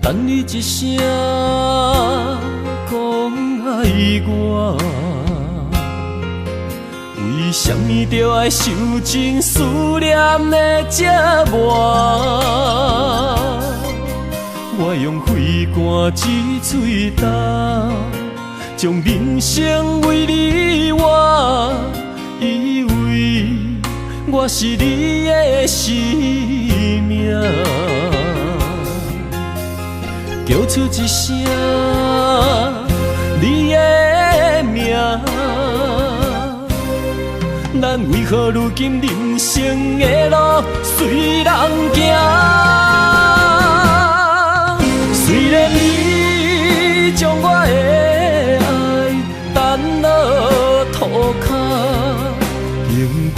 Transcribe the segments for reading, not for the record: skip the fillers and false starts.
等你一声讲爱我，为什么着爱受尽思念的折磨？我用肺肝之嘴干，将人生为你活，以为我是你的生命。叫出一声你的名，咱为何如今人生的路随人行？虽然你将我的爱担落涂骹，经过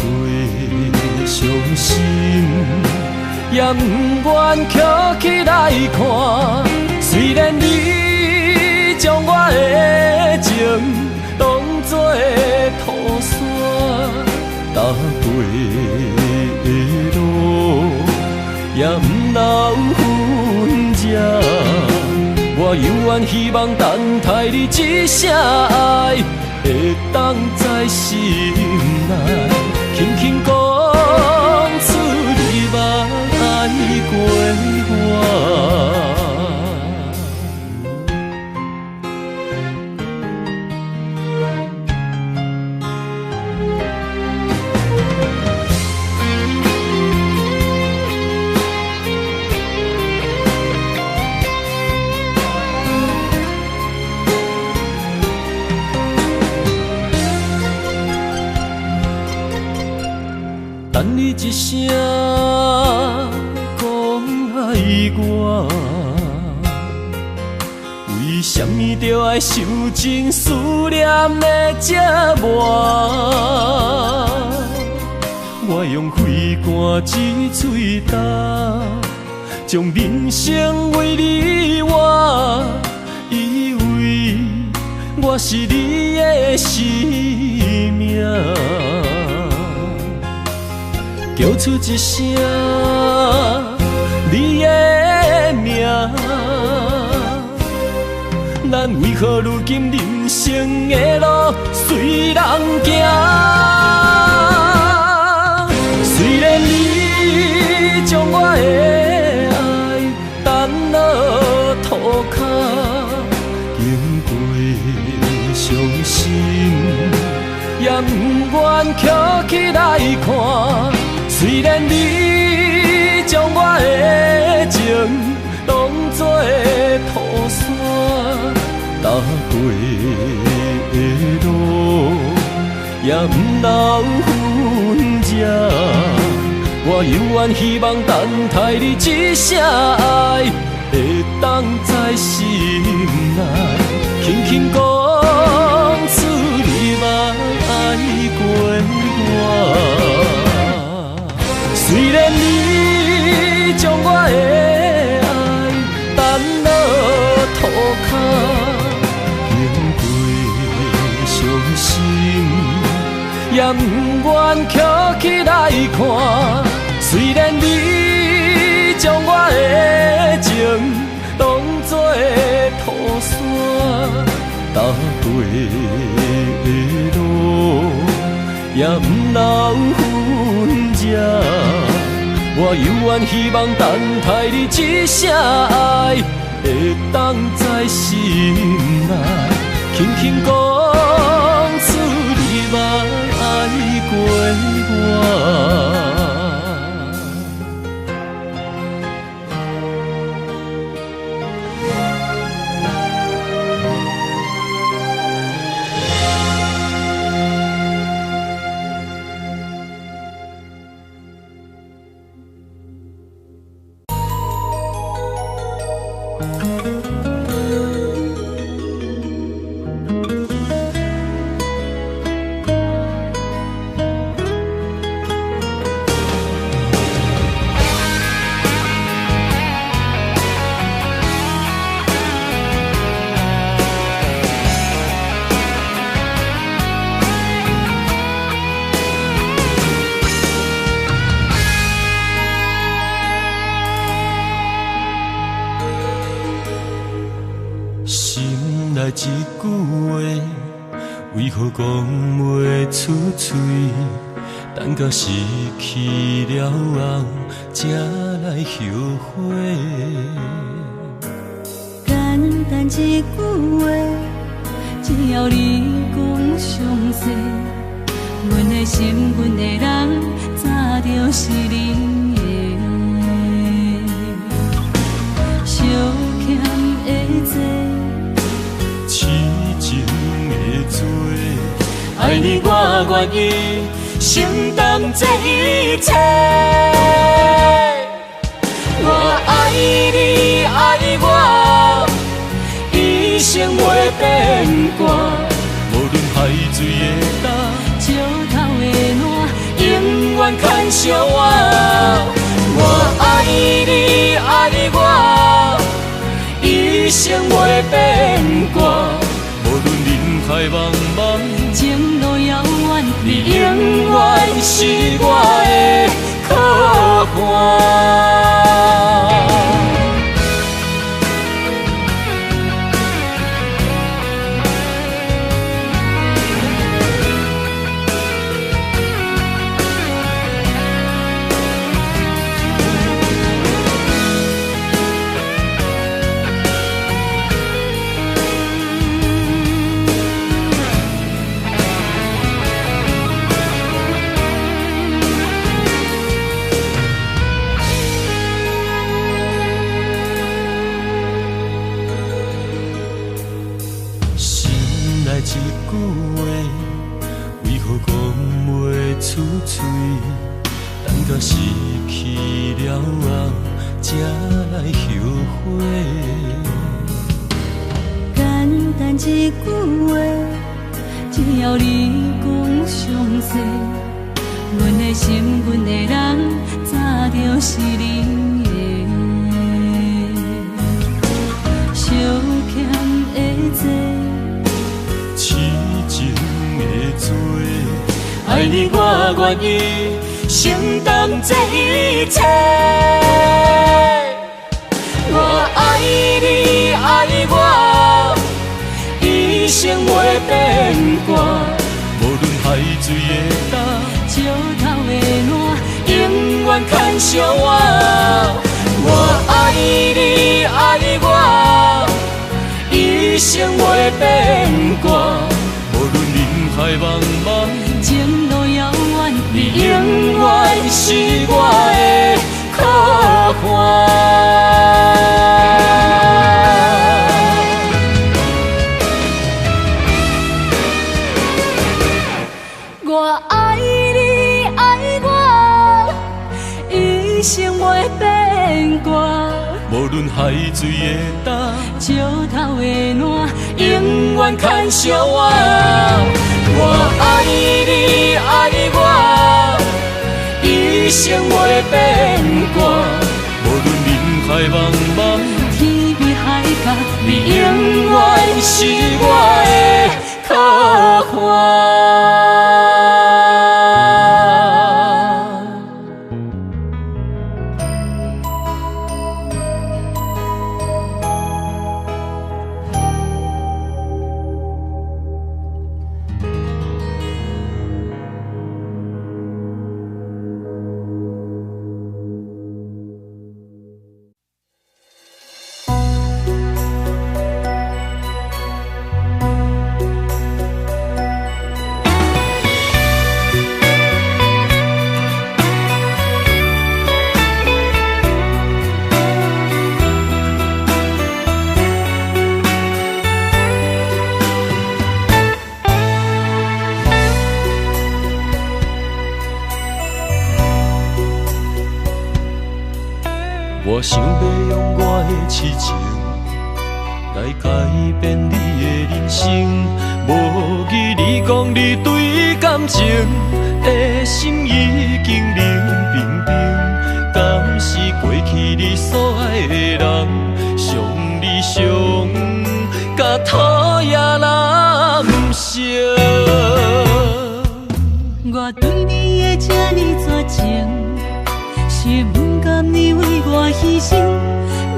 伤心，也不愿捡起来看。虽然你将我的情当作土山，踏过的路也不留痕迹。我犹原希望等待你一声爱，会当在心内轻轻讲出你捌爱过我。等你一声讲爱我，为什么着爱受尽思念的折磨？我用肺肝之嘴干，将人生为你活，以为我是你的生命。叫出一声你的名，咱为何如今人生的路随人行？虽然你将我的爱担落涂骹，经过伤心，也不愿捡起来看。虽然你将我的情当作土山，踏过的路也不留痕迹。我犹原希望等待你一声爱，会当在心内轻轻讲出你捌爱过我。虽然你将我的爱担落涂骹，经过伤心，也不愿捡起来看。虽然你将我的情当作土山，踏过的路也不留痕迹。我犹原希望等待你一声爱，会当在心内轻轻讲出你捌爱过我。来一句话，为何讲袂出嘴？等到失去了后，才来后悔。简单一句话，只要你讲详细，阮的心，阮的人，早就是你的。相欠的债，痴情的罪，爱你我愿意承担这一切。我爱你爱我，一生袂变卦。无论海水的干，石头的烂，永远牵相我。我爱你爱我，一生袂变卦。无论人海茫茫，情路遥远，你永远是我的靠岸。一句话，为何讲袂出嘴？等到失去了后，才来后悔。简单一句话，只要你讲详细，阮的心，阮的人，早就是你的。相欠的债，痴情的罪，爱你我愿意承担这一切。我爱你爱我，一生袂变卦。无论海水的干，石头的烂，永远牵相我。我爱你爱我，一生袂变卦。无论人海茫茫，情路遥远，你永远是我的靠岸。我爱你爱我，一生袂变卦。无论海水的干，石头的烂，永远牵相我。我爱你爱我，一生袂变卦。无论人海茫茫，天边海角，你永远是我的靠岸。我想要用我的痴情来改变你的人生，无疑你讲你对感情的心已经冷冰冰，敢是过去你所爱的人，伤你伤甲讨厌难成。我对你的这呢绝情，是不甘你为我牺牲。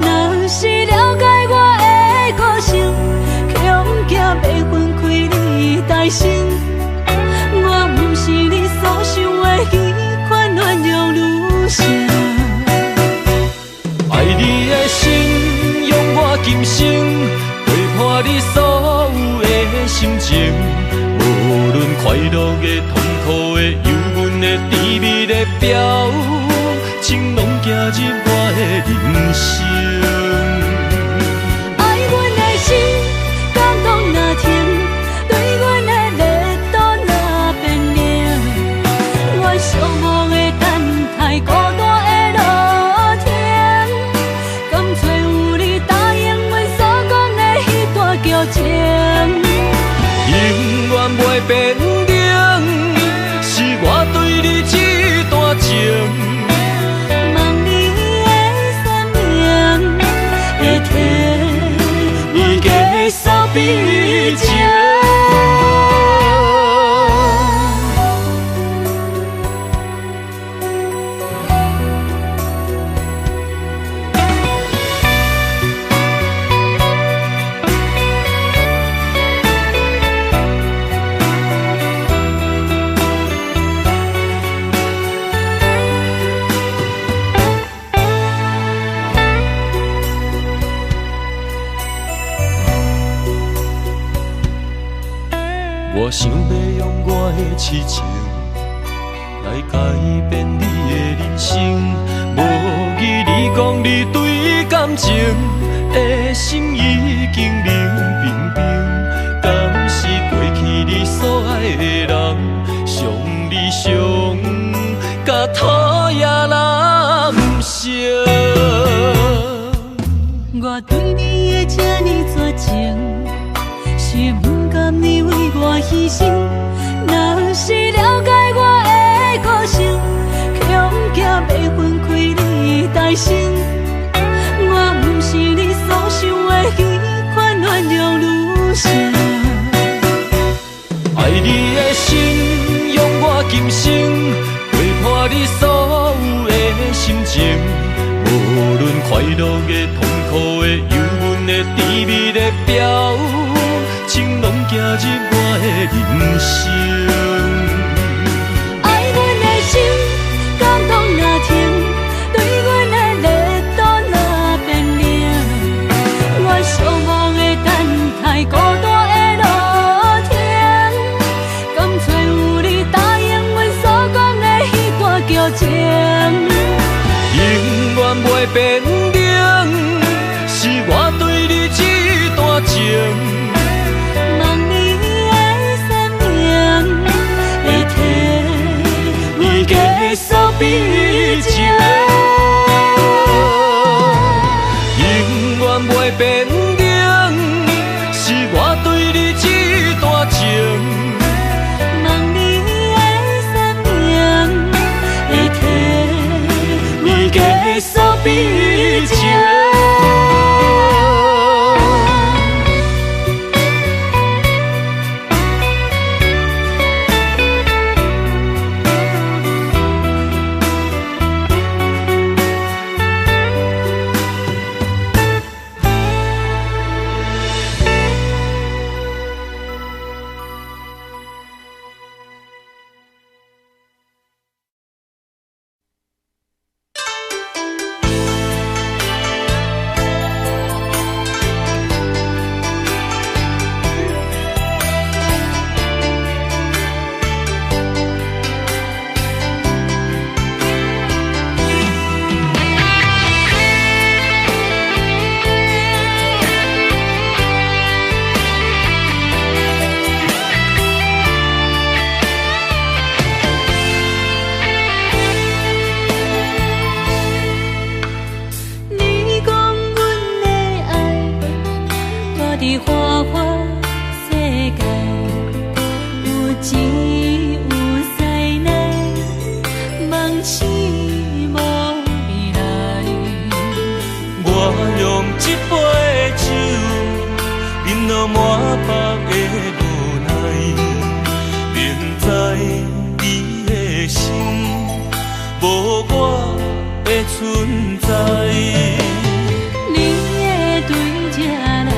若是了解我的个性，强要分开你大心，我不是你所想的彼款鸳鸯女性。爱你的心，用我今生陪伴你所有的心情，无论快乐的、痛苦的、忧闷的、甜蜜的表情，拢走入我的人生。爱阮的心，感动若停，对阮的热度若变冷，我寂寞的等待，孤单的路程，甘找有你答应阮所讲的迄段旧情，永远袂变冷，是我对你这段情。望你的善良会替阮结束悲情。我想要用我的痴情来改变你的人生，无疑你讲你对感情的心已经冷冰冰，敢是过去你所爱的人，伤你伤甲讨厌男生。我对你的这呢绝情，是不甘你为我牺牲。若是了解我的个性，恐惊要分开你大心。我不是你所想的迄款鸳鸯女性。爱你的心，用我今生陪伴你所有的心情，无论快乐的、痛苦的、忧闷的、甜蜜的表情，拢走入我的人生。爱阮的心，感动若停，对阮的热度若变冷，我寂寞的等待，孤单的路程，甘找有你答应阮所讲的迄段旧情，永远袂变冷，是我对你这段情。望你的善良会替阮结束悲情，永远袂变冷，是我对你这段情。望你的善良会替阮结束悲情。伫花花世界，有钱有势来，梦醒无未来。我用一杯酒，饮落满腹的无奈，明知你的心无我的存在。你的对这来，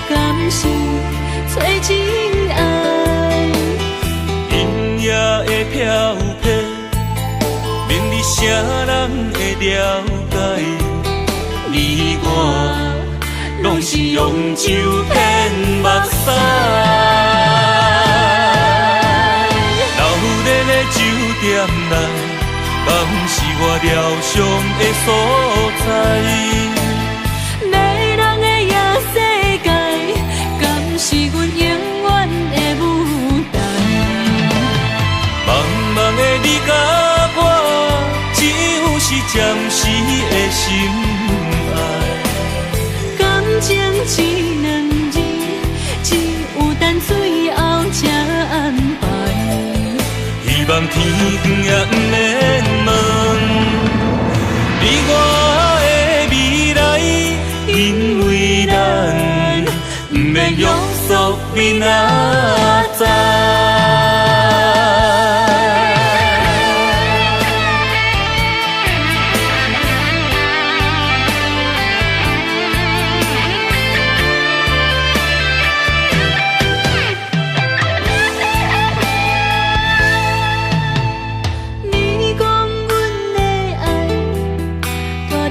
敢是找真爱。音乐的飘飘，明日啥人会了解？你我拢是用酒骗目屎，流连的酒店内，敢是我疗伤的所在？迷人的夜世界，敢是阮永远的舞台？茫茫的你甲我，只有是暂时的心爱。感情一两字，只有等最后才安排。希望天光也不免问，你我的未来，因为咱不免约束明仔载。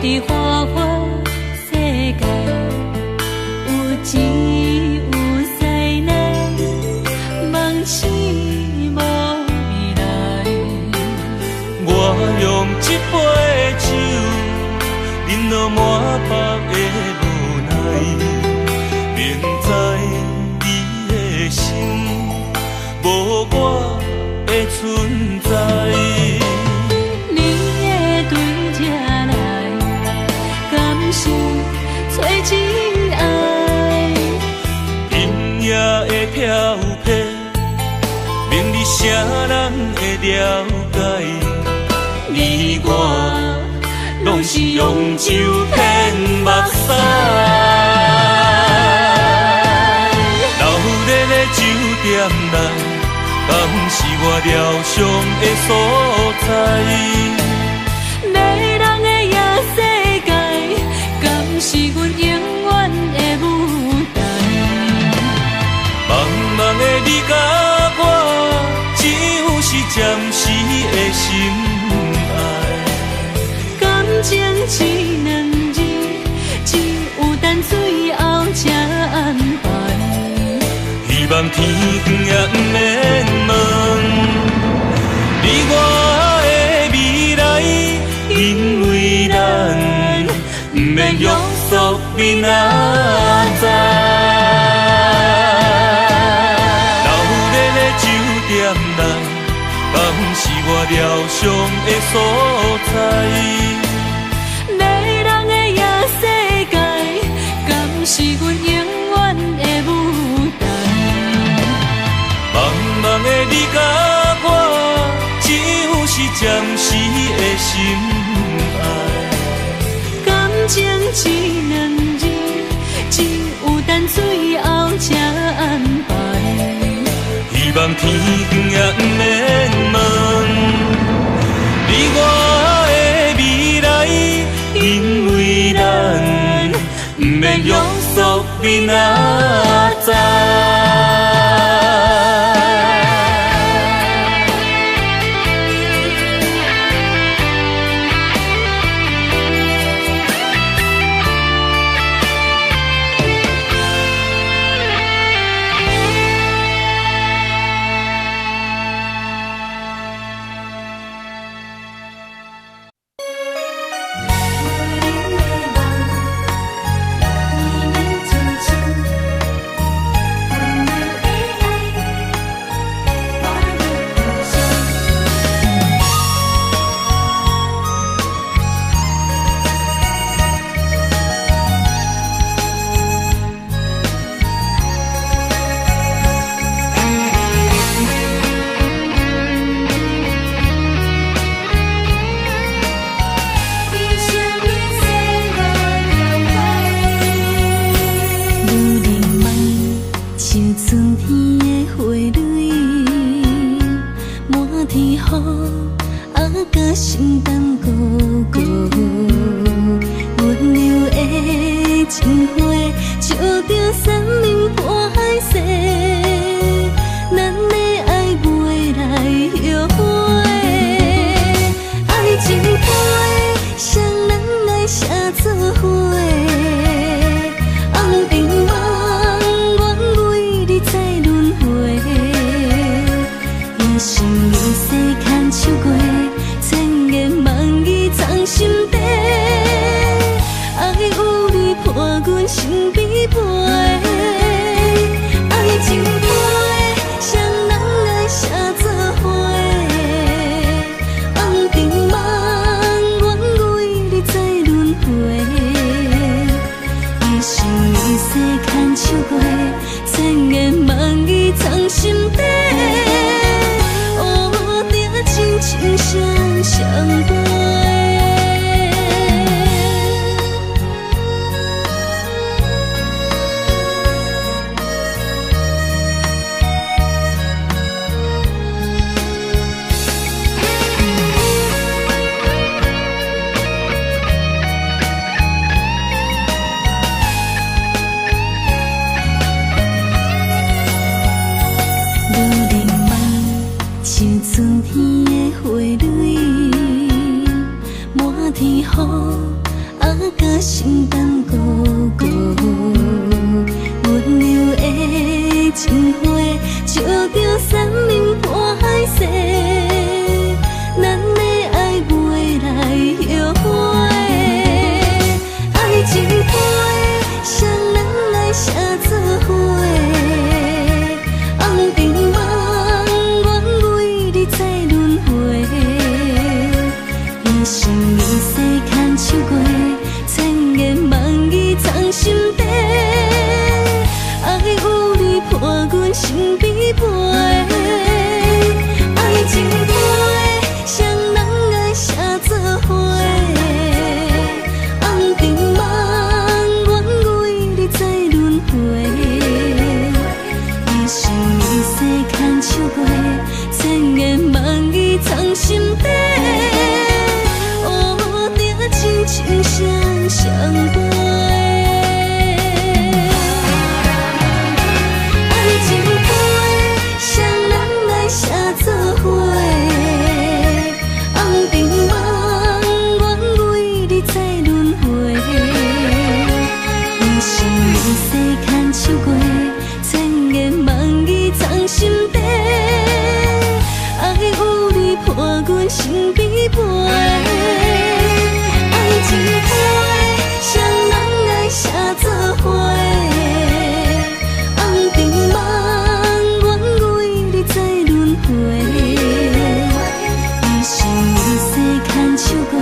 伫花花世界，有钱有势难，梦醒无未来。我用一杯酒，饮落满腹的无奈，明知你的心无我的存在。是找真爱，音乐的飘飘，明日啥人会了解？你我拢是用酒骗目屎，流连的酒店内，敢是我疗伤的所在？是阮永远的舞台，茫茫的你甲我，只有是暂时的心爱。感情一两字，只有等最后才安排。希望天光也不免问，你我的未来，因为咱不免约束明仔载。流连的酒店内，敢是我疗伤的所在？迷人的夜世界，敢是阮永远的舞台？茫茫的你甲我，只有是暂时的心爱。感情一两字，只有等最后才安排。希望天光也不免问，你我的未来，因为咱不免约束明仔载。写作伙，红尘梦，愿为你再轮回。一生一世牵手过，千言万语藏心底。爱有你伴阮身边陪，爱情批，谁人爱写作伙？红尘梦，愿为你再轮回。一生一世牵手过，千言万语藏心底。乌定亲像双双伴。春天的花蕊，满天雨，甲心胆孤孤。温柔的情花，照着山明破世，咱的爱袂来后悔。爱情批，谁人来写作伙？红尘梦，再轮回，一生一世牵手过，千言万语藏心底。爱有你伴阮身边陪，爱情批，谁人爱写作伙？红尘梦，愿为你再轮回，一生一世牵手过。千言万语藏心底，乌定亲像双双伴。爱情批，谁人来写作伙？红尘梦，愿为你再轮回。一生一世牵手过，千言万语藏心底。爱有你伴阮身边陪，爱情批，谁人爱写作伙？红尘梦，愿为你再轮回。一生一世牵手过，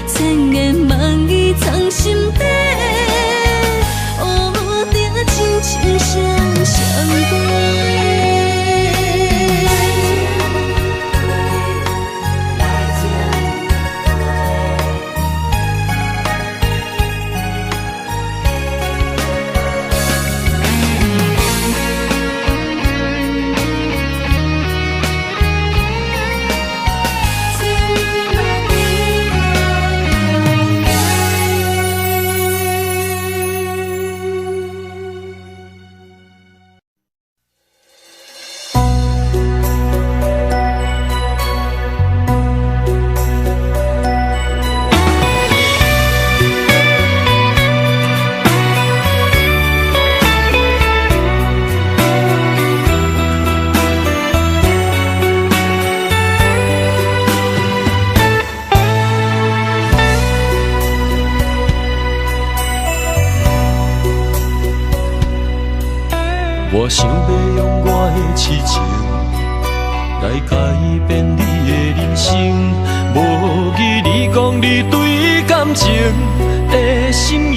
千言万语藏心底。乌定亲像双双伴。我想要用我的痴情来改变你的人生，无记你讲你对感情的心已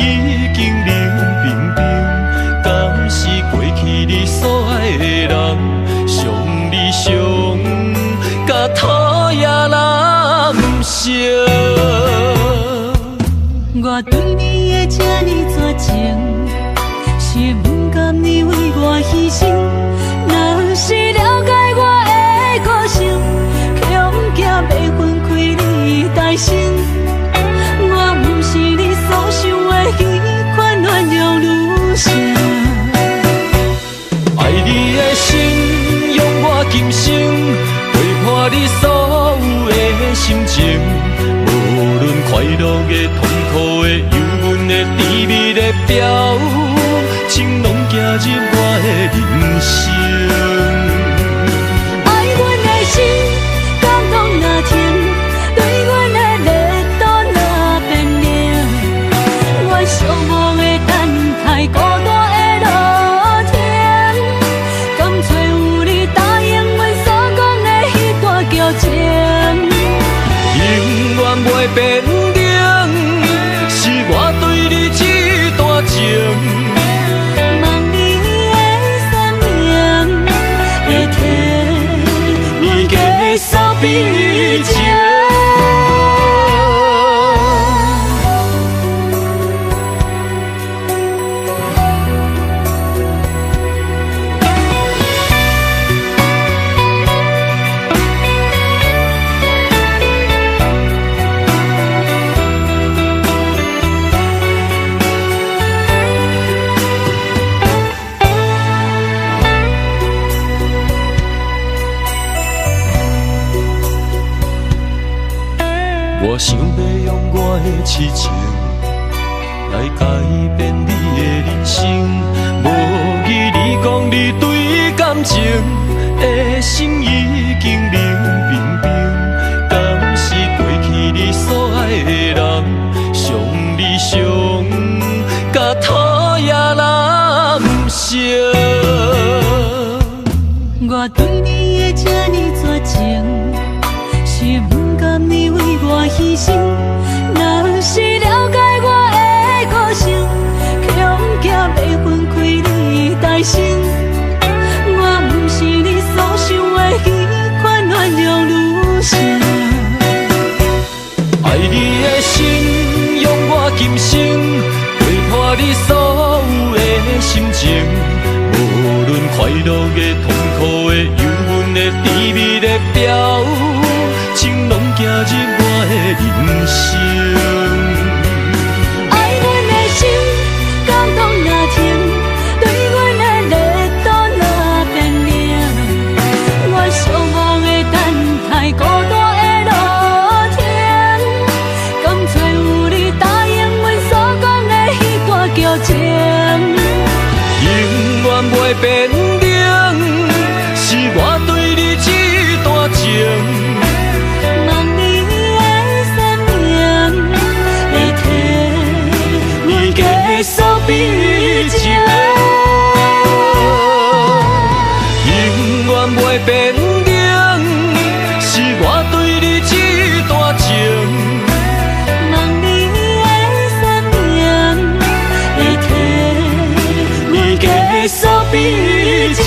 经冷冰冰，敢是过去你所爱的人，伤你伤甲讨厌人生。我对你的这呢绝情，是不甘你为我牺牲。若是了解我的个性，恐惊袂分开你大心。我不是你所想的迄款软弱女性。爱你的心，用我今生陪伴你所有的心情，无论快乐的、痛苦的。痴情，来改变你的人生。无语你讲你对感情的心已经冷冰冰，敢是过去你所爱的人，伤你伤甲讨厌难成。我对你的这呢绝情，是不甘你为我牺牲。若是了解我的个性，恐惊要分开你的心。我不是你所想的那款原谅女性。爱你的心，用我今生陪伴你所有的心情。无论快乐的、痛苦的、忧郁的、甜蜜的表情，拢走入我的人生。爱阮的心，感动若甜，对阮的热度若变冷。我向往的等待，孤单的露天，甘找有你答应阮所讲的迄段旧情。永远袂变冷，是我对你这段情。望你的善良，会替阮结束悲情。永远袂变冷，是我对你这段情。望你的善良，会替阮结束悲情。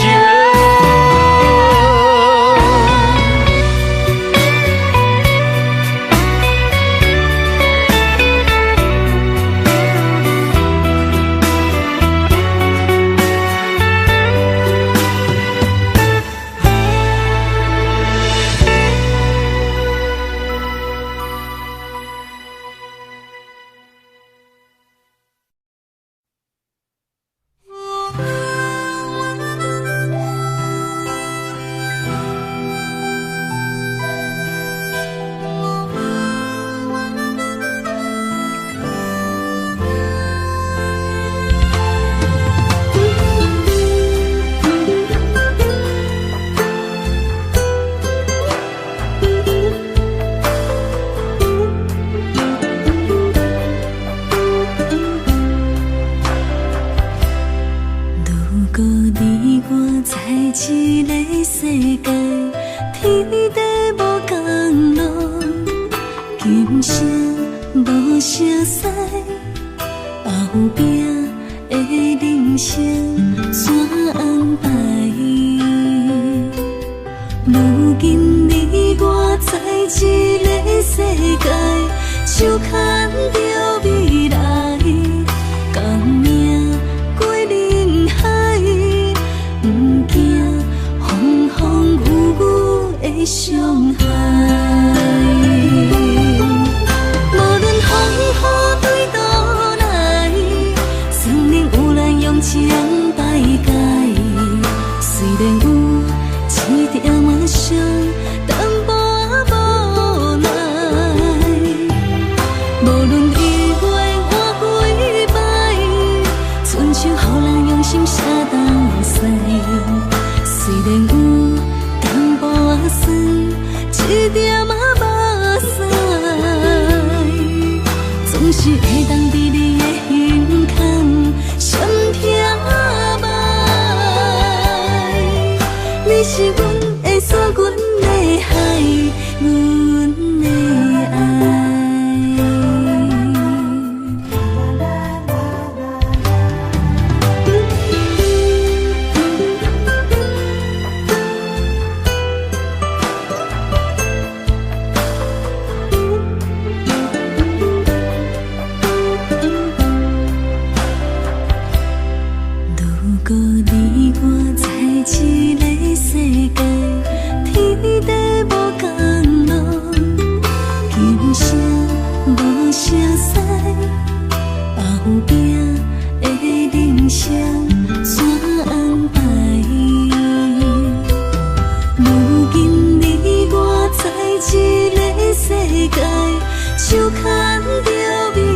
手牵着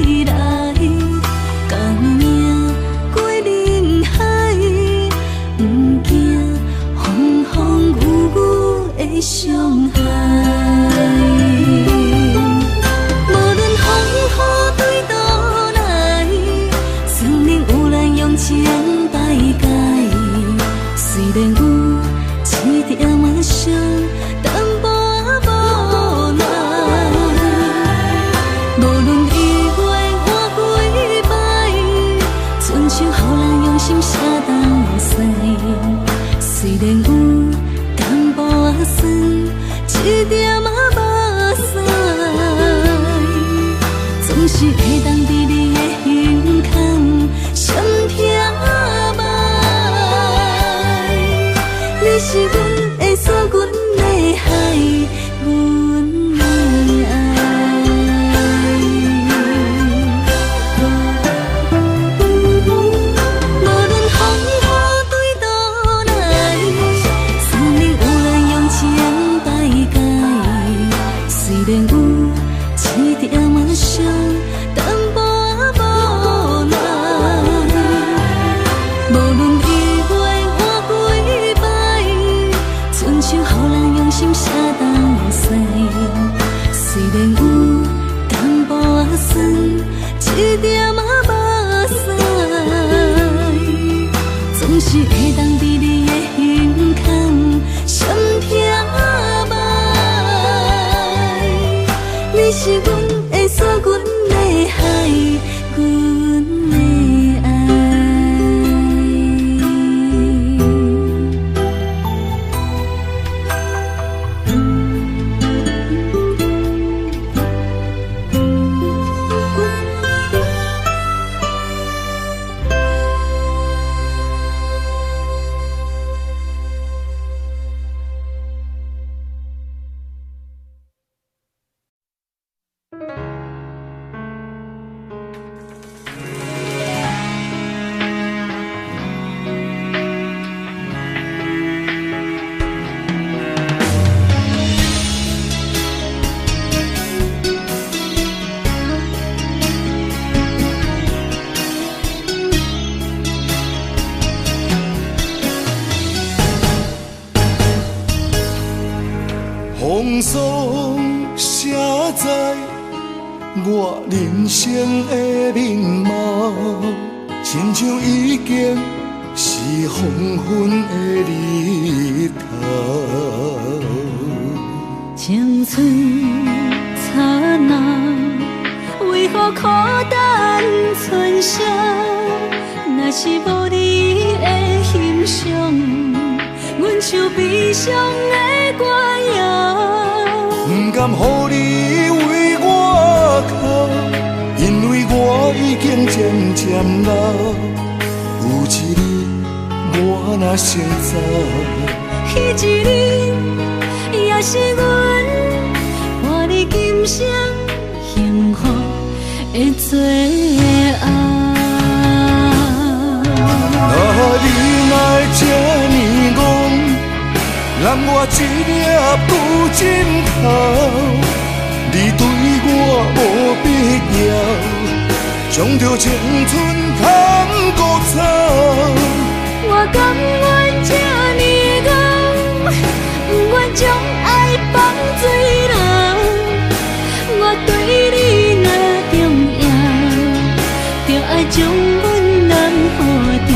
一点仔目屎，总是会当伫你的胸腔闪偏歹。你是阮的锁，阮的海，阮的爱。风霜写在我人生的面貌，亲像已经是黄昏的日头。青春刹那，为何孤单存剩？若是无你的欣赏，阮像悲伤的歌谣。不甘予你为我哭，因为我已经渐渐老。有一日我若先走，彼一日也是阮伴你今生幸福的最后。你若会这呢戆，揽我一粒不枕头，你对我无必要，将着青春砍孤草。我甘愿这呢戆，不愿将爱放水流。我对你若重要，就爱将阮人付掉。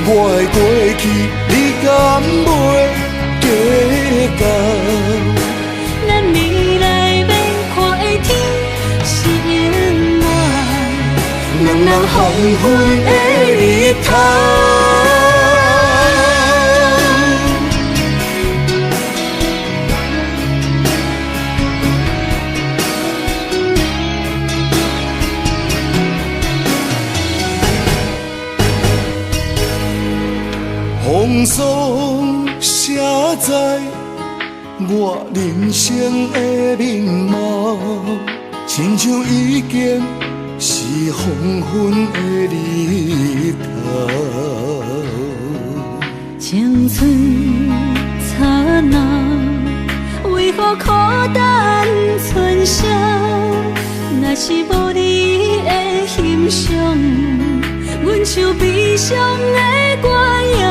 我的过去，你敢袂计较？咱未来免看的天是永远，人人黄昏的日头。风霜写在我人生的面貌，亲像已经是黄昏的日头。青春刹那，为何孤单存剩？若是无你的欣赏，阮像悲伤的歌谣。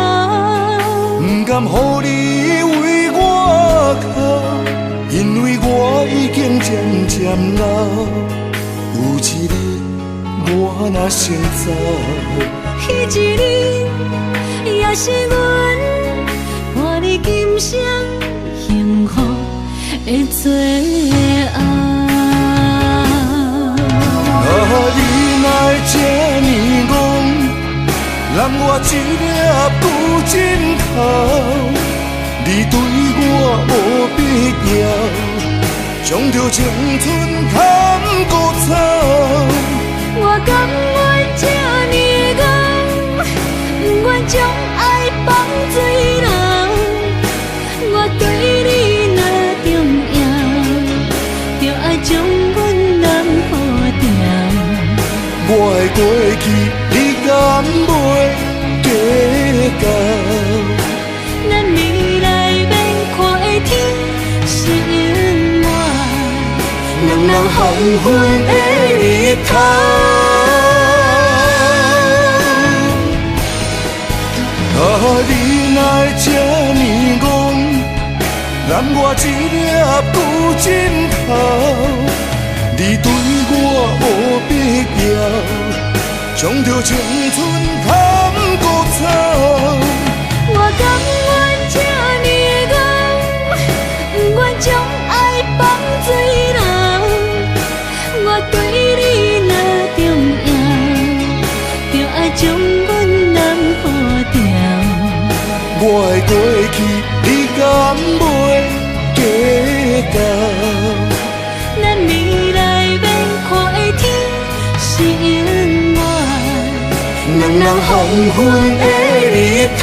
不甘予你为我哭，因为我已经渐渐老。有一日我若先走，彼一日也是阮伴你今生幸福的最后。你若会这呢戆，揽我一粒不枕头，你对我无必要，将着青春砍孤草。我甘愿这呢戆，不愿将爱放水流。我对你若重要，就爱将阮人付掉。我的过去，你敢袂计较？咱未来免看的天是永远，人人黄昏的日头。你若会这呢戆，揽我一粒不枕头，你对我无必将着青春通孤草。我甘愿这呢戆，不愿将爱放水流。我对你若重要，就爱将阮人付掉。我的过去，你敢袂计较？咱未来免看的天是永远，两人黄昏的日头。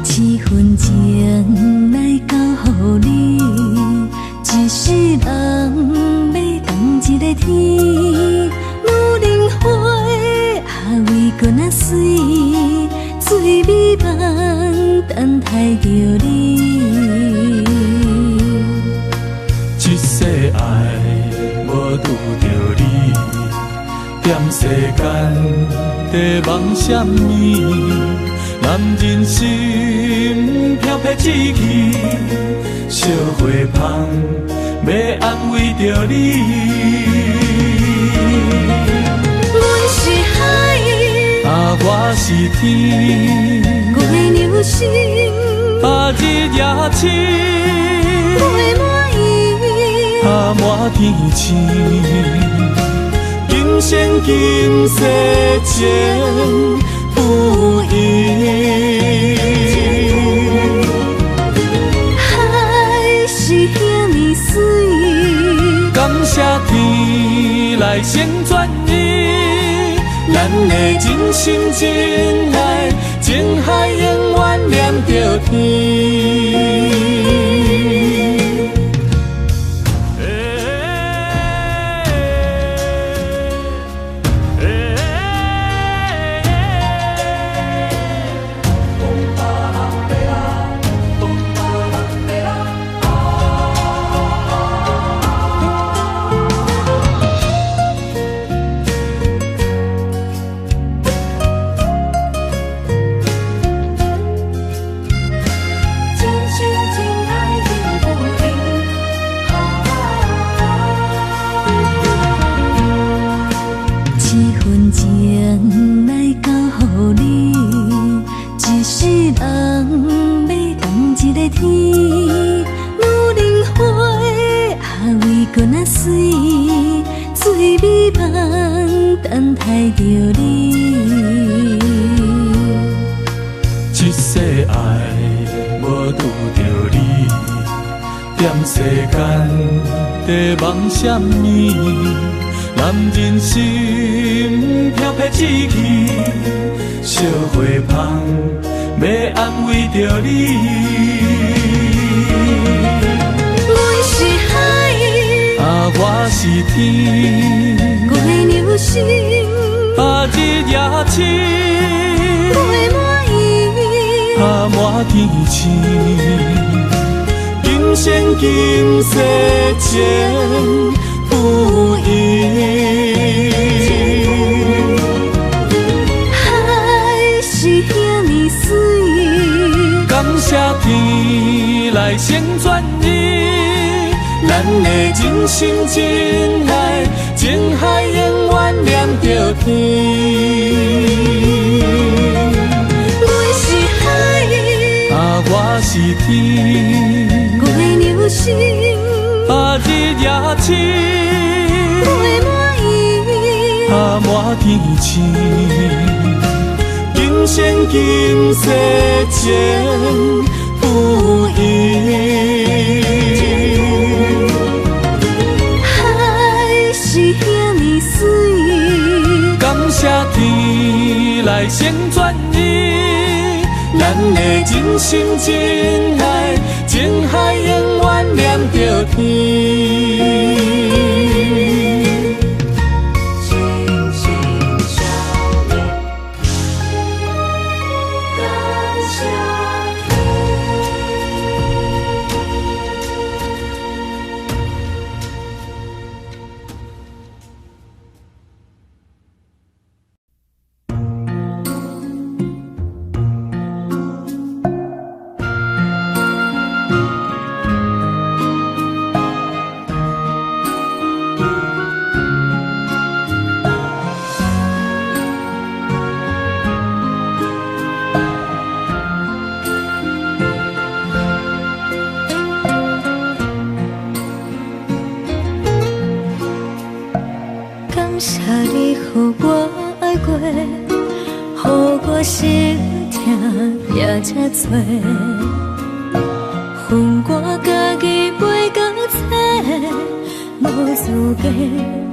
七分情来交予你，一世人要共一个天。女人花还为搁那水，水美梦等待着你。一世爱无拄着你，踮世间在梦什么？男人心飘撇志气，烧花香要安慰着你。阮是海，我是天，月流星，日夜星，月满意，满天星。今生今世情不移，海是遐尼水，感谢天来成全伊，咱的真心真爱，情海永远念着天。情来交予你，一世人要共一个天。女人花还为搁那水，水美梦等待着你。一世爱无拄着你，踮世间在梦什么？男人心飘撇志气，烧花香要安慰着你。阮是海，我是天，月流星，日夜星，月满意，满天星。今生今世情不移，海是遐尼水，感谢天来成全伊，咱的真心真爱，情海永远念着天。阮是海，我是天，月流星，日夜星，月满意，满天星。今生今世情不移，海是遐尼水，感谢天来成全伊，咱的真心真爱，情海永远念着天。感谢你，予我爱过，予我心痛也这多。恨我家己袂到切，无资格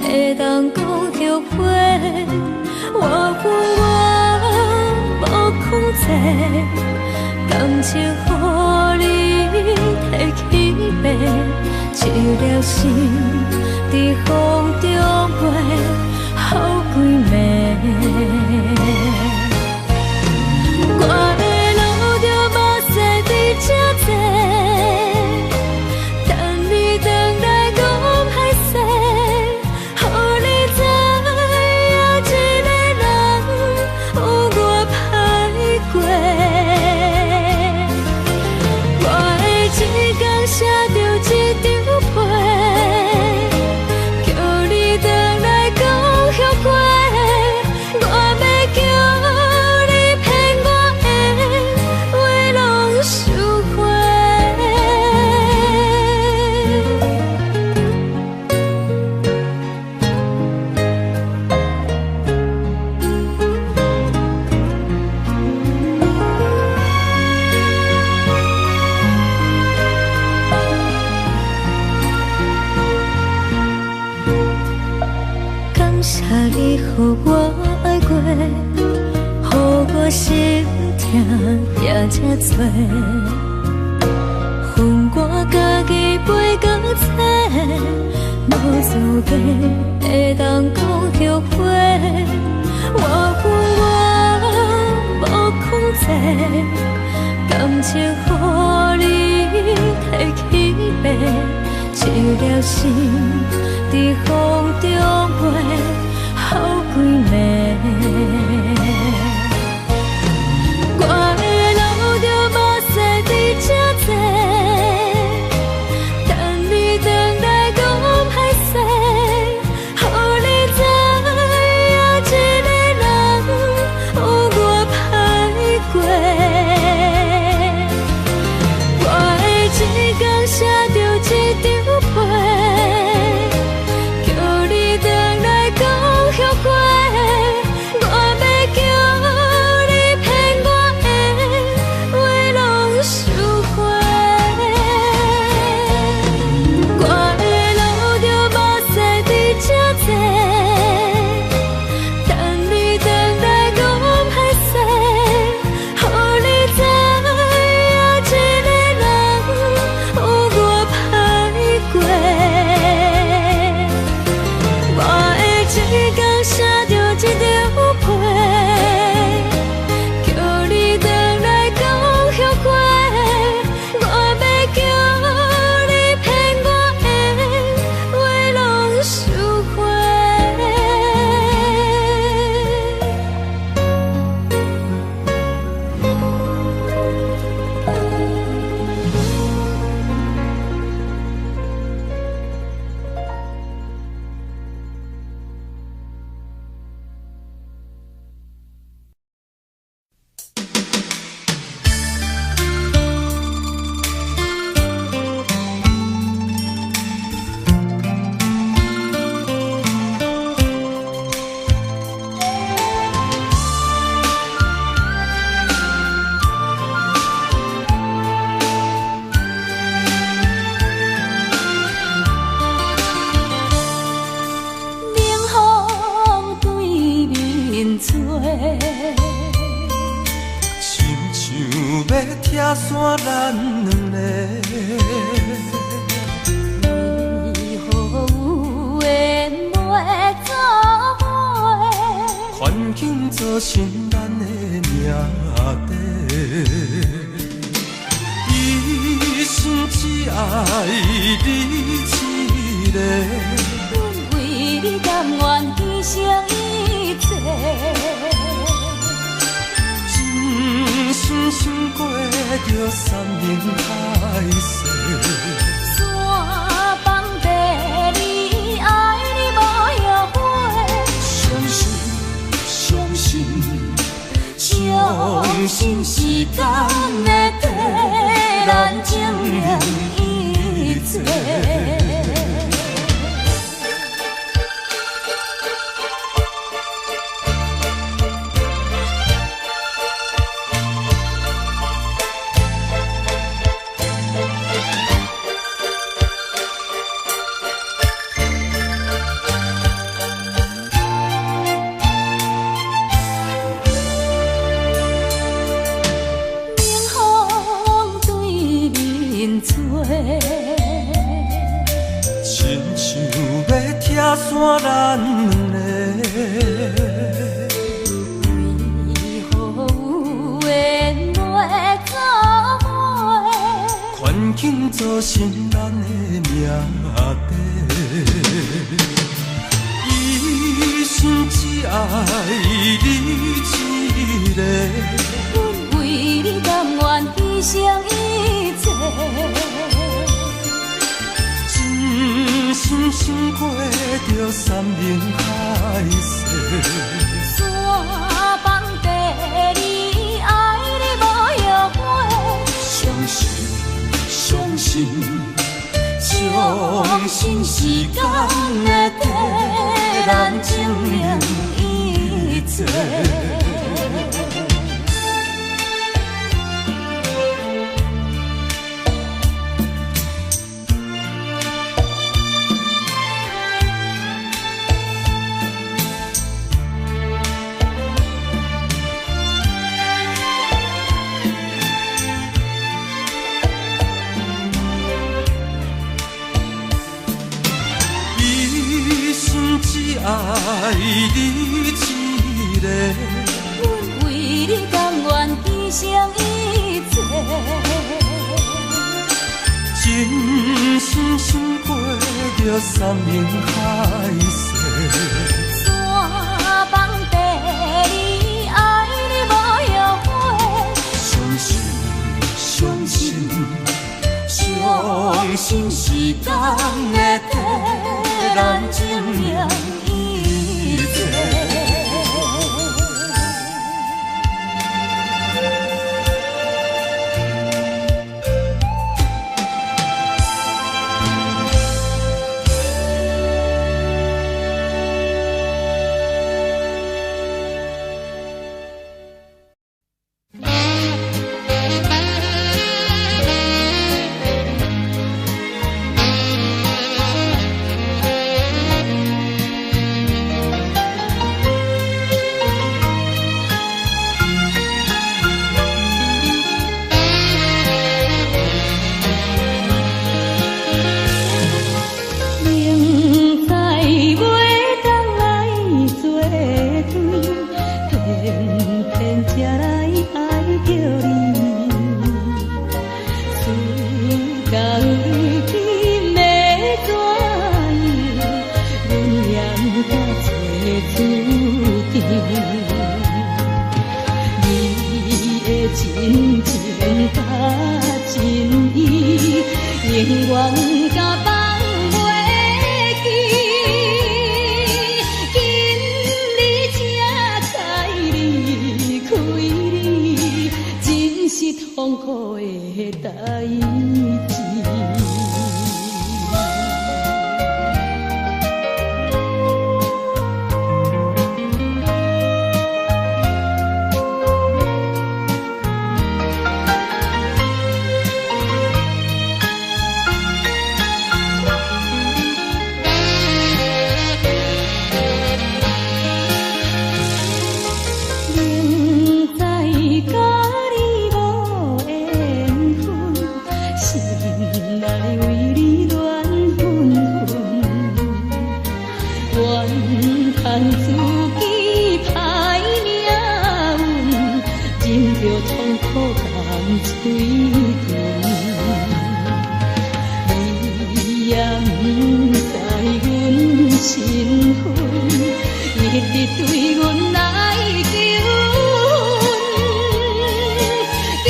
会当讲后悔。我恨我无控制，感情予你提起白，一粒心。在风中飞，好几暝。我的路着目屎在这多，等你回来讲歹势，予你知影一个人有我歹过。我的一天写着一张被。你予我爱过，予我心痛也这多。恨我家己袂到切，无资格会当讲后悔。我恨我无控制，感情予你提起白，一粒心在风中飞。好几暝，我的路着目屎在这多，等你回来讲歹势，予你知找。亲像要拆散咱两个，为何有缘袂做伙？环境造成咱的命地。一生只爱你一个，阮为你甘愿牺牲一切。真心想过着山盟海誓，山崩地离，爱你无后悔。相信时间会替咱证明一切。亲像要拆散咱两个，为何有缘袂做伙？环境造成咱的命地。一生只爱你一个，阮为你甘愿牺牲一切。真心想过着山盟海誓，山崩地离，爱你无后悔。相信时间会替咱证明一切。只爱你一个，阮为你甘愿牺牲一切。真心想过着山盟海誓，山崩地离，爱你无后悔。相信时间会替咱证明一切。直直对阮来求阮，惊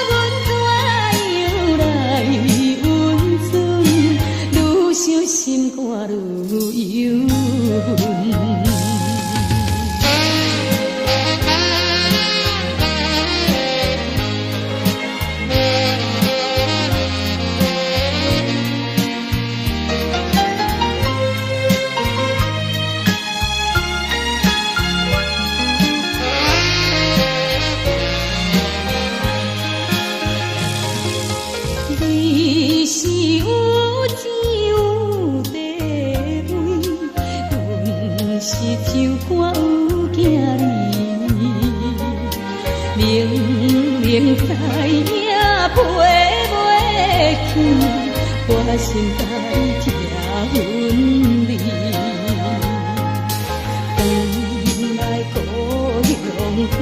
阮怎样来温存，愈想心肝愈忧闷。你是有钱有地位，阮是唱歌有囝儿，明明知影陪袂去，我心内疼阮你。回来故乡看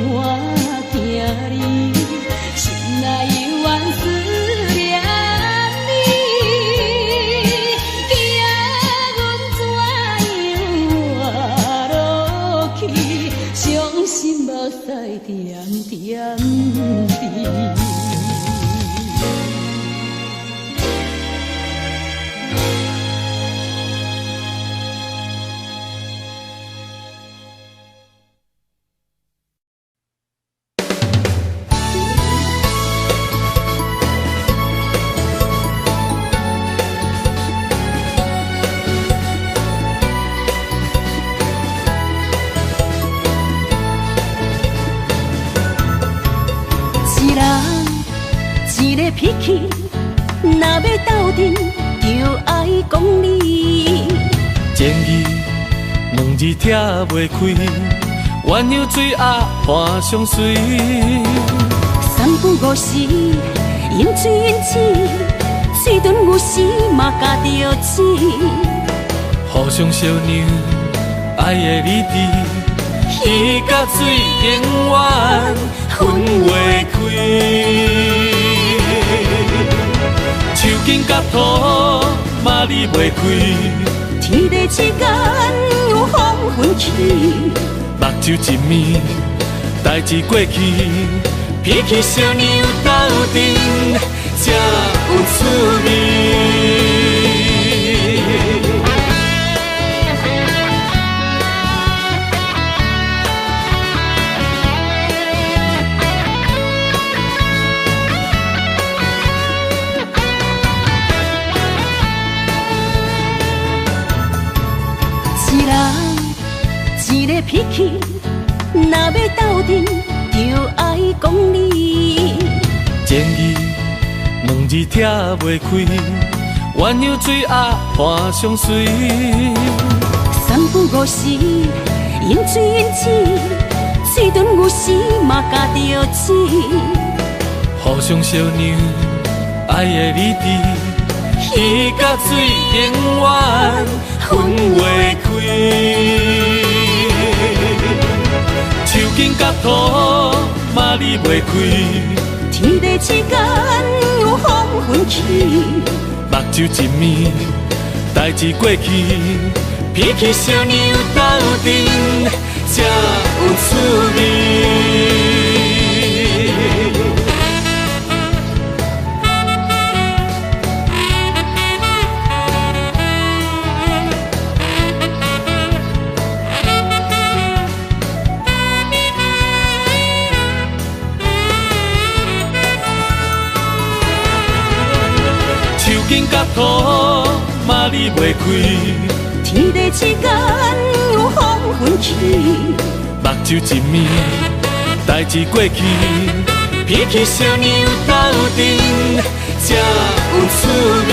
囝儿，心内犹原思念你，惊阮怎样活落去，伤心目屎点点滴。一个脾气，若要斗阵，就爱讲理。情义两字拆袂开，鸳鸯水鸭伴相随。三不五时，饮水饮水，水顿有时嘛加着钱。互相相让，爱的理智，鱼甲水永远分袂开。手筋甲土嘛离袂开，天地之间有风分起，目睭一暝，代志过去，脾气小娘斗阵才有趣味。一个脾气，若要斗阵，就爱讲理。情义两字拆袂开，鸳鸯水鸭伴相随。三不五时，饮水饮水，水顿有时嘛加着钱。互相相让，爱的理智，鱼甲水永远分袂开。手筋甲土嘛离袂开，天地之间有风分起，目睭一暝，代志过去，脾气小娘斗阵才有趣味。筋甲土嘛离袂开，天地之间有风分起，目睭一暝，代志过去，脾气小娘斗阵才有趣味。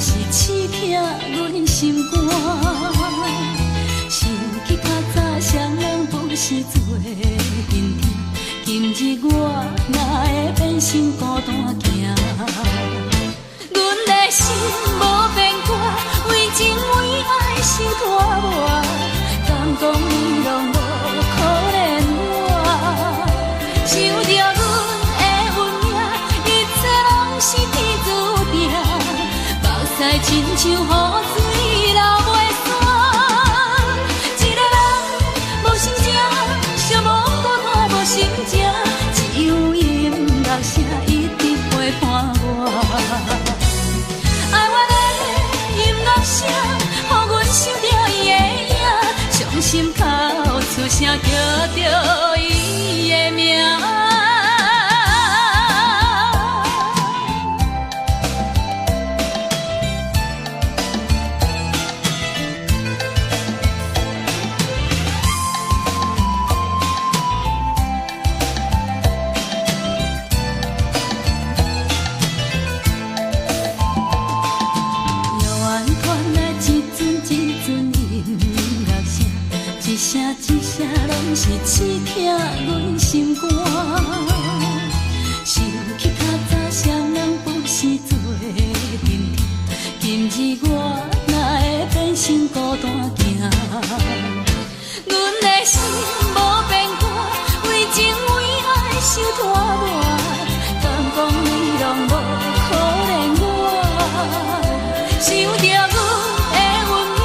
是刺痛阮心肝。想起较早双人不是做阵阵，今日我哪会变成孤单行？阮的心无变卦，为情为爱受拖磨，敢讲你拢无可怜我？想着阮的运命，一切拢是天注定，目屎亲像雨水流袂散。一个人无心情，寂寞孤单无心情，只有音乐声一直陪伴我。爱我的音乐声，予阮想着伊的影，伤心哭出声叫着伊的名。一声一声拢是刺痛阮心肝，想起较早双人不是做阵阵，今日我哪会变成孤单行？阮的心无变卦，为情为爱受拖磨，敢讲你拢无可怜我？想着阮的运命，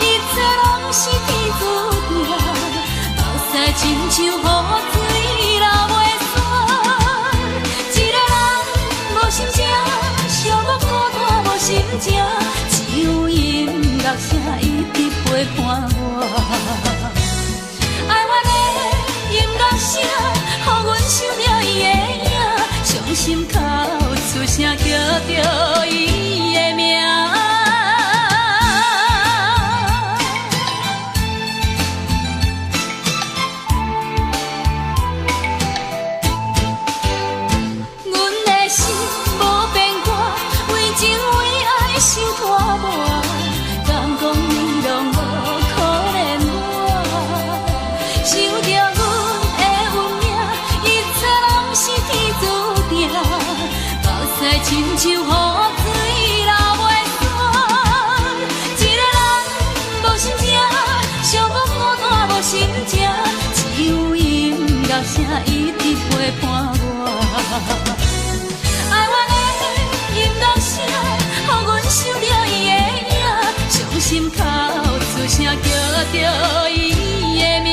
一切拢是天注定。亲像雨水流袂散，一个人无心情，寂寞孤单无心情，只有音乐声一直陪伴我。爱我的音乐声，予阮想着伊的影，伤心哭出声叫着伊的名。受拖磨，敢讲你拢无可怜我？想着阮的运命，一切拢是天注定，目屎亲像雨水流袂散。一个人无心情，寂寞孤单无心情，只有音乐声一直陪伴我。爱我的音乐声，予阮想着伊的影，伤心哭出声叫着伊的名。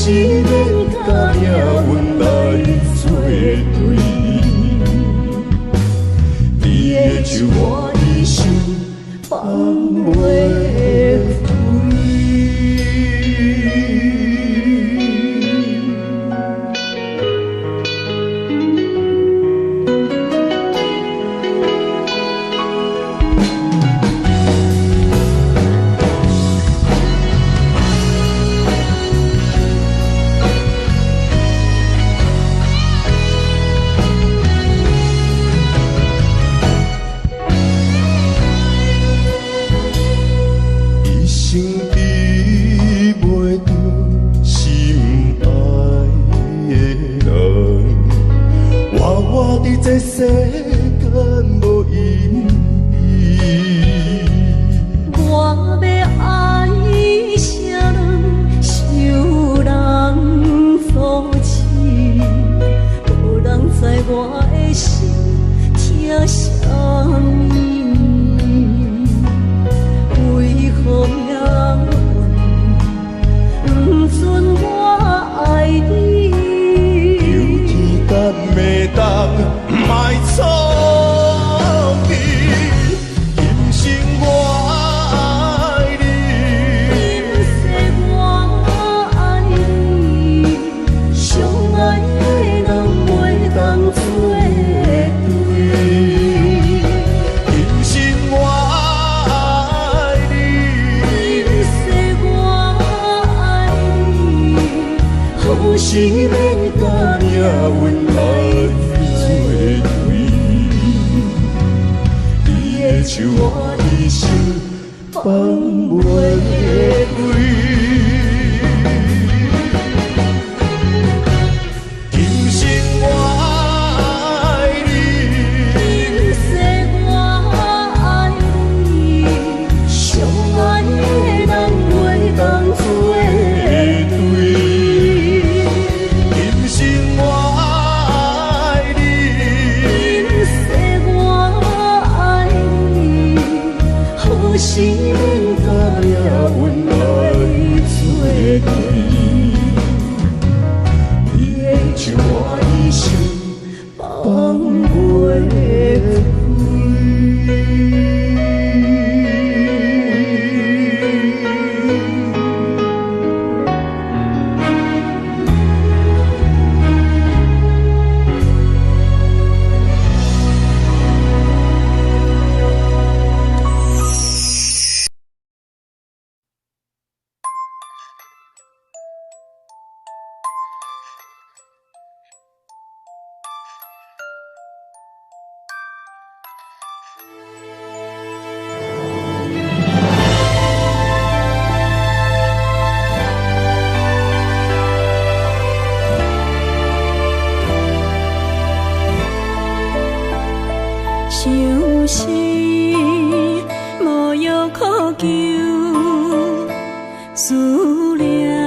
是免甲命运来作对。你的手我一生放袂开。这世间无意义，我要爱谁人，受人扶持，无人知我的心疼啥物，为何命运不准我爱你？有天敢袂当。卖错你，今生我爱你，今世我爱你，相爱的人袂当做对。今生我爱你，今世我爱你，好是免甲命运来。手我一生放袂开，今生我爱你，今世我爱你，相爱的人袂当做对。今生我爱你，今世我爱你。是免甲命运来作对，你的手我一生放袂开。想是无药可救，思念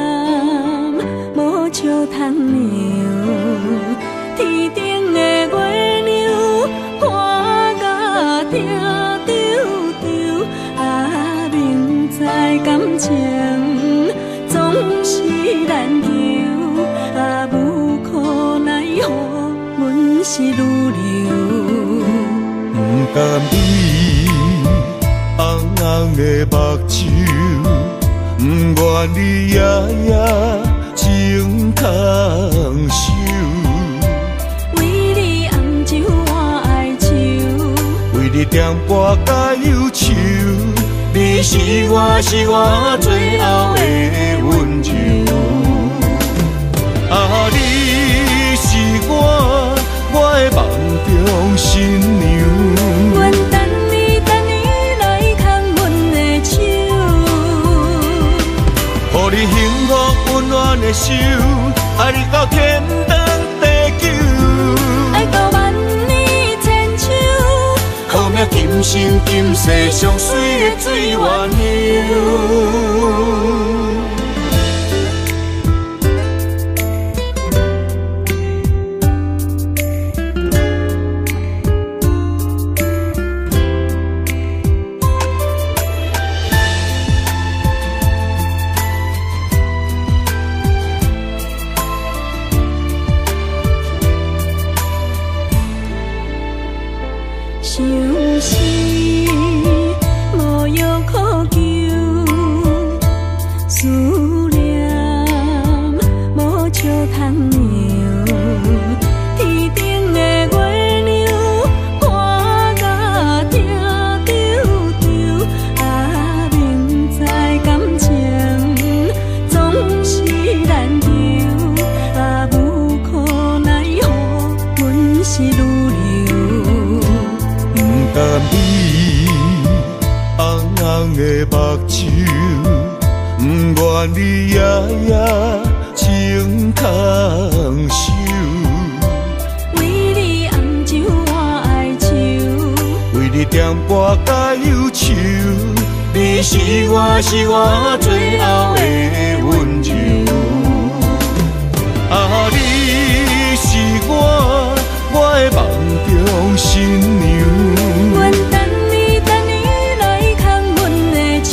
无笑通留。天顶的月亮看甲定丢丢，啊，明知感情总是难求，啊，无可奈何，阮是愈留。不甘你红红的目睭，不愿你夜夜情空守。为你红酒换哀愁，为你点歌甲忧愁，你是我最后的温柔。啊，你是我的梦中新娘。阮等你来牵阮的手，予你幸福温暖的手，爱你到天长地久，爱到万年千秋，好命今生今世上水的水源流。小窗鸟，天顶的月亮看甲听丢丢，啊，明知感情总是难求，啊，无可奈何，阮是女流。不甘你红红的目睭，不愿你夜夜情空守。为你红酒换哀愁，为你点歌甲忧愁，你是我最后的温柔。啊，你是我的梦中新娘。阮等你来牵阮的手，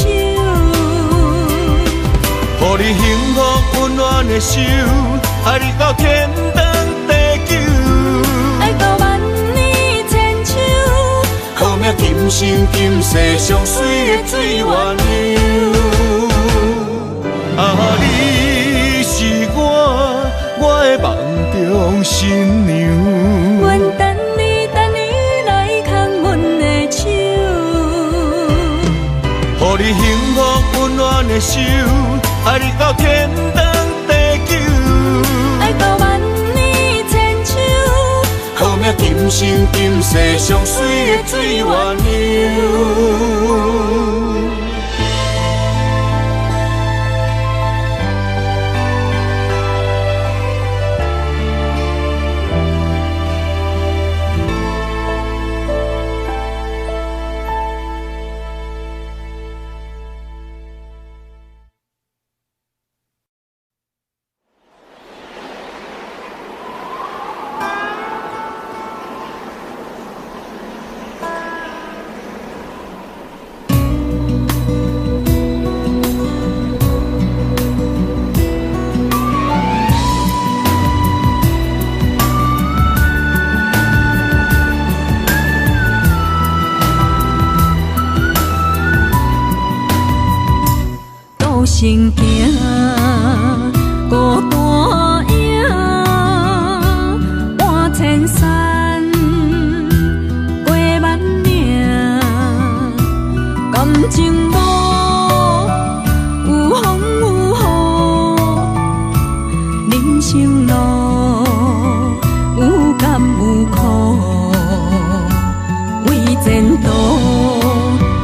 予你幸福温暖的手，爱你到天长地久，爱到万年千秋，好命今生今世上水的水源流。啊，你是我的梦中新娘。阮等你来牵阮的手，予你幸福温暖的手，爱你到天长地久，爱到万年千秋，好命今生今世上水的水源流。行行孤单影，半千山过万岭，感情无有风有雨，人生路有甘有苦，为前途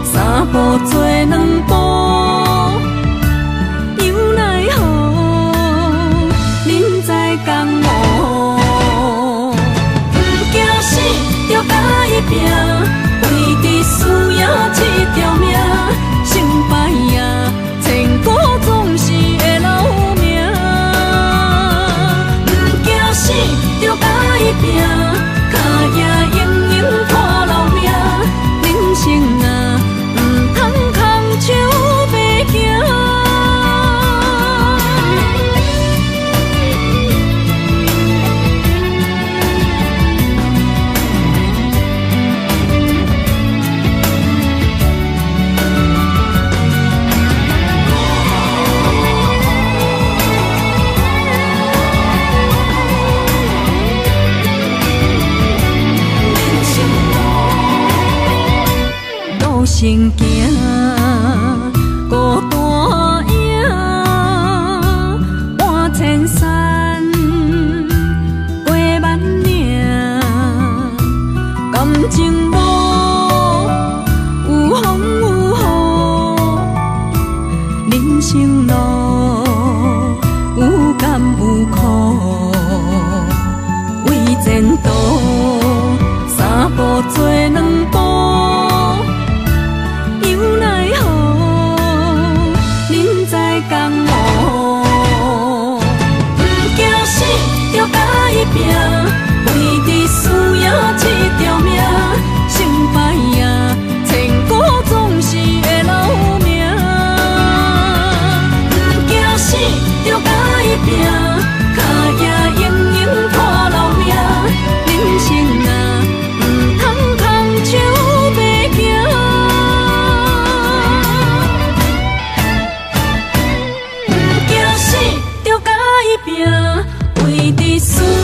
三步做两步。拼，为伫输赢这条命，成败赢，千古总是会留名。不惊死，着甲伊拼，脚也用用破老命。人生啊，唔通空手白行。行行孤单影，半千山过万岭，感情无有风有雨，人生路有甘有苦，为前途三步做两步。思。